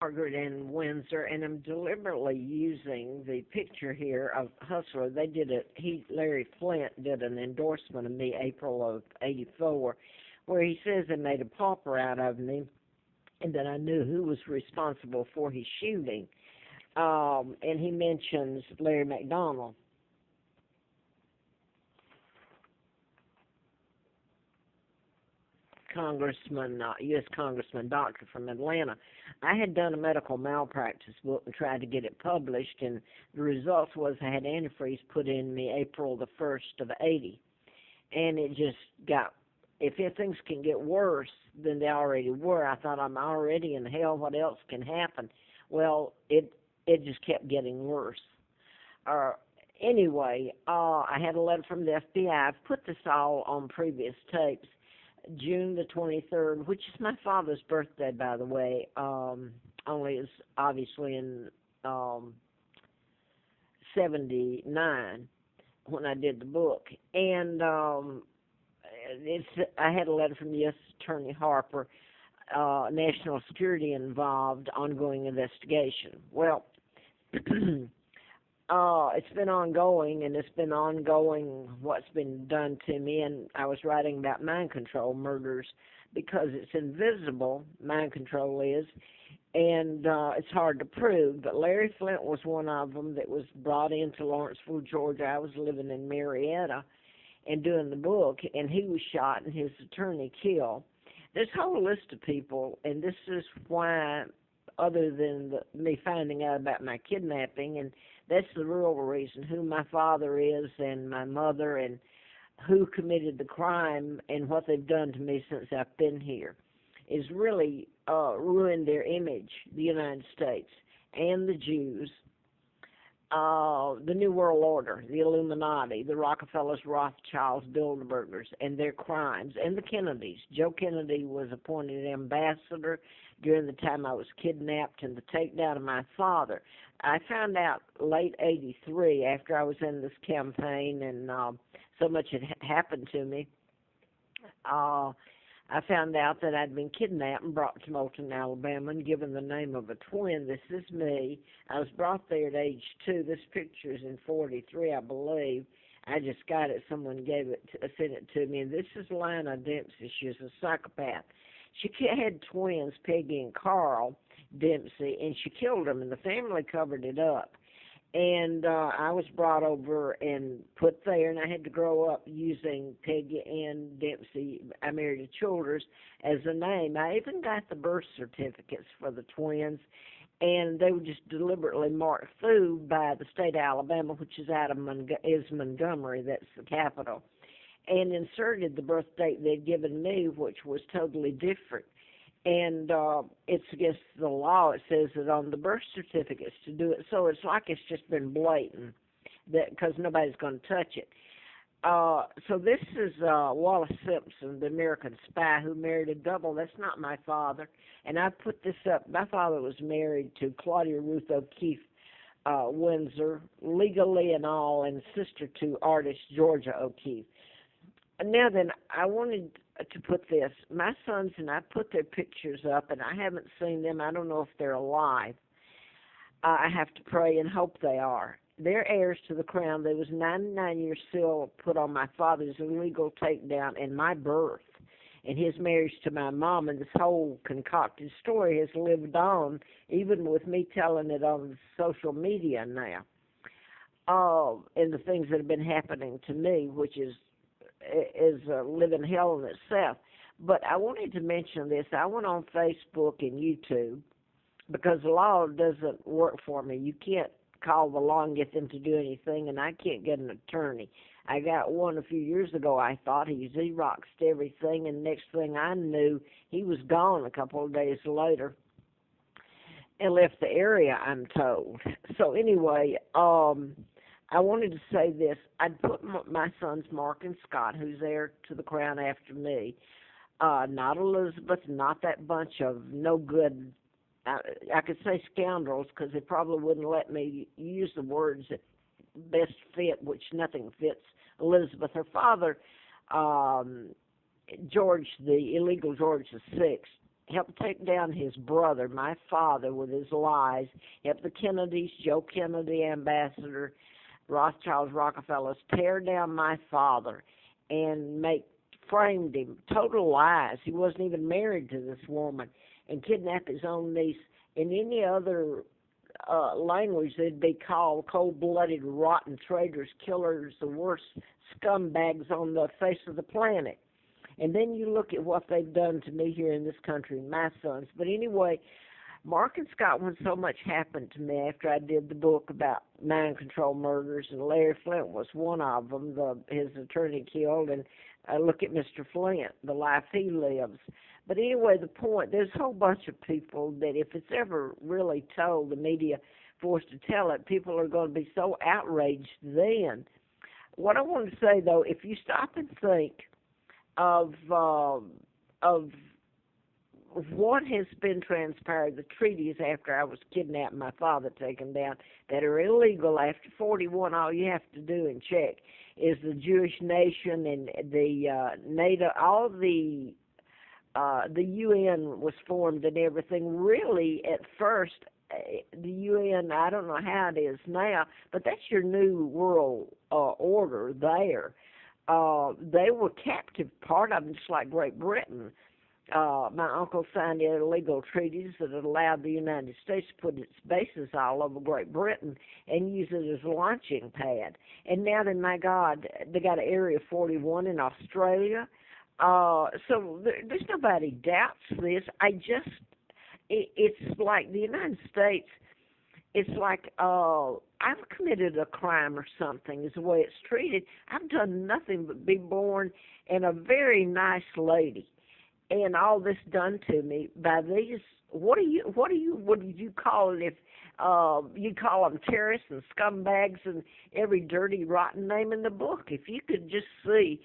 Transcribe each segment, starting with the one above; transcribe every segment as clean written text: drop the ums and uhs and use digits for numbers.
Margaret in Windsor, and I'm deliberately using the picture here of Hustler. They did it. Larry Flint did an endorsement of me April of '84, where he says they made a pauper out of me, and that I knew who was responsible for his shooting. And he mentions Larry McDonald. U.S. Congressman, doctor from Atlanta. I had done a medical malpractice book and tried to get it published, and the results was I had antifreeze put in me April the 1st of '80, and it just got. If things can get worse than they already were, I thought I'm already in hell. What else can happen? Well, it just kept getting worse. Uh, anyway, I had a letter from the FBI. I've put this all on previous tapes. June the 23rd, which is my father's birthday, by the way, only it's obviously in 79 when I did the book. And I had a letter from U.S. Attorney Harper, national security involved, ongoing investigation. Well, it's been ongoing, and it's been ongoing what's been done to me, and I was writing about mind control murders because it's invisible, mind control is, and it's hard to prove, but Larry Flint was one of them that was brought into Lawrenceville, Georgia. I was living in Marietta and doing the book, and he was shot and his attorney killed. This whole list of people, and this is why, other than me finding out about my kidnapping, and that's the real reason, who my father is and my mother and who committed the crime and what they've done to me since I've been here, is really ruined their image, the United States and the Jews, the New World Order, the Illuminati, the Rockefellers, Rothschilds, Bilderbergers, and their crimes, and the Kennedys. Joe Kennedy was appointed ambassador during the time I was kidnapped and the takedown of my father. I found out late '83, after I was in this campaign and so much had happened to me, I found out that I'd been kidnapped and brought to Moulton, Alabama, and given the name of a twin. This is me. I was brought there at age 2. This picture is in '43, I believe. I just got it. Someone sent it to me. And this is Lina Dempsey. She was a psychopath. She had twins, Peggy and Carl Dempsey, and she killed them, and the family covered it up. And I was brought over and put there, and I had to grow up using Peggy Ann Dempsey, I married a Childers, as a name. I even got the birth certificates for the twins, and they were just deliberately marked through by the state of Alabama, which is out of Montgomery, that's the capital, and inserted the birth date they'd given me, which was totally different. And it's against the law. It says that on the birth certificates to do it. So it's like it's just been blatant, that because nobody's going to touch it. So this is Wallace Simpson, the American spy who married a double. That's not my father. And I put this up. My father was married to Claudia Ruth O'Keefe Windsor, legally and all, and sister to artist Georgia O'Keefe. Now then, I wanted to put this. My sons and I put their pictures up, and I haven't seen them. I don't know if they're alive. I have to pray and hope they are. They're heirs to the crown. There was 99 years still put on my father's illegal takedown and my birth and his marriage to my mom, and this whole concocted story has lived on, even with me telling it on social media now, and the things that have been happening to me, which is living hell in itself. But I wanted to mention this. I went on Facebook and YouTube because the law doesn't work for me. You can't call the law and get them to do anything, and I can't get an attorney. I got one a few years ago. I thought he Xeroxed everything, and next thing I knew, he was gone a couple of days later and left the area, I'm told. So anyway, I wanted to say this. I'd put my sons, Mark and Scott, who's heir to the crown after me, not Elizabeth, not that bunch of no good, I could say scoundrels, because they probably wouldn't let me use the words that best fit, which nothing fits Elizabeth. Her father, George, the illegal George VI, helped take down his brother, my father, with his lies, helped the Kennedys, Joe Kennedy, Ambassador, Rothschilds, Rockefellers, tear down my father and framed him, total lies. He wasn't even married to this woman, and kidnap his own niece. In any other language, they'd be called cold-blooded, rotten traitors, killers, the worst scumbags on the face of the planet. And then you look at what they've done to me here in this country, my sons. But anyway, Mark and Scott, when so much happened to me after I did the book about mind control murders, and Larry Flint was one of them, his attorney killed, and look at Mr. Flint, the life he lives. But anyway, the point, there's a whole bunch of people that if it's ever really told, the media forced to tell it, people are going to be so outraged then. What I want to say, though, if you stop and think of what has been transpired, the treaties after I was kidnapped and my father taken down that are illegal after 41, all you have to do and check is the Jewish nation and the NATO, all the UN was formed and everything. Really, at first, the UN, I don't know how it is now, but that's your new world order there. They were captive, part of them, just like Great Britain. My uncle signed illegal treaties that allowed the United States to put its bases all over Great Britain and use it as a launching pad. And now, then, my God, they got Area 41 in Australia. So there's nobody doubts this. It's like the United States, it's like I've committed a crime or something is the way it's treated. I've done nothing but be born in a very nice lady. And all this done to me by these, what did you call it if you call them terrorists and scumbags and every dirty, rotten name in the book? If you could just see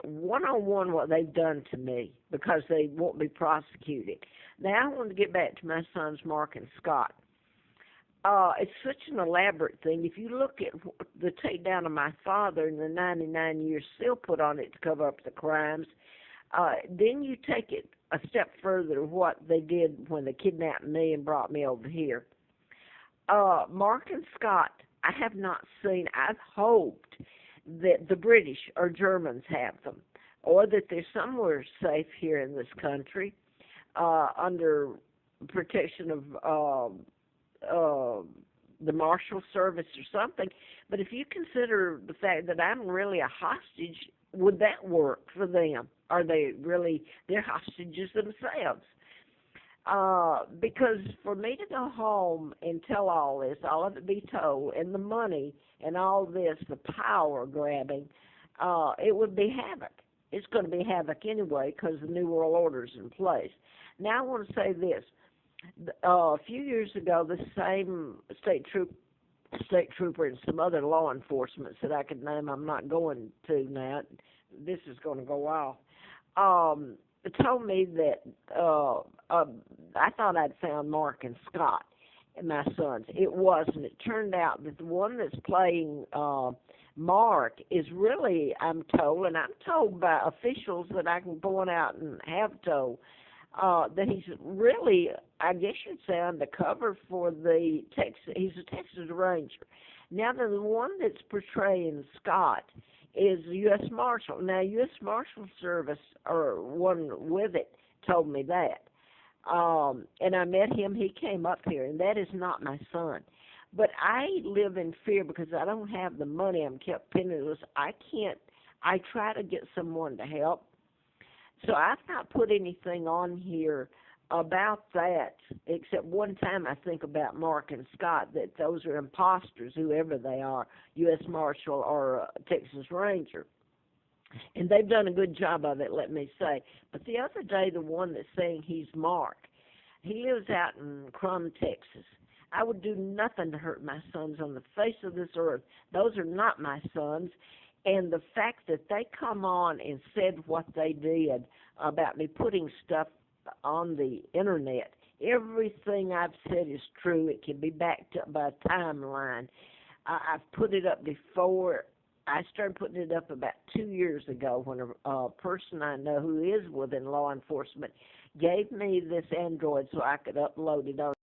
one-on-one what they've done to me because they won't be prosecuted. Now I want to get back to my sons, Mark and Scott. It's such an elaborate thing. If you look at the takedown of my father and the 99 years still put on it to cover up the crimes, then you take it a step further what they did when they kidnapped me and brought me over here. Mark and Scott, I have not seen. I've hoped that the British or Germans have them, or that they're somewhere safe here in this country under protection of the Marshal Service or something. But if you consider the fact that I'm really a hostage, would that work for them? Are they really, they're hostages themselves? Because for me to go home and tell all this, all of it be told, and the money and all this, the power grabbing, it would be havoc. It's going to be havoc anyway because the New World Order is in place. Now I want to say this. A few years ago, the same state trooper and some other law enforcement that I could name, I'm not going to now, this is going to go off, told me that I thought I'd found Mark and Scott and my sons. It wasn't. It turned out that the one that's playing Mark is really, I'm told, and I'm told by officials that I can point out and have told, that he's really, I guess you'd say, undercover for the Texas. He's a Texas Ranger. Now, the one that's portraying Scott is the U.S. Marshal. Now, U.S. Marshal Service, or one with it, told me that. And I met him. He came up here, and that is not my son. But I live in fear because I don't have the money. I'm kept penniless. I try to get someone to help. So I've not put anything on here about that, except one time I think about Mark and Scott, that those are imposters, whoever they are, U.S. Marshal or Texas Ranger. And they've done a good job of it, let me say. But the other day, the one that's saying he's Mark, he lives out in Crum, Texas. I would do nothing to hurt my sons on the face of this earth. Those are not my sons. And the fact that they come on and said what they did about me putting stuff on the internet, everything I've said is true. It can be backed up by a timeline. I've put it up before. I started putting it up about 2 years ago when a person I know who is within law enforcement gave me this Android so I could upload it on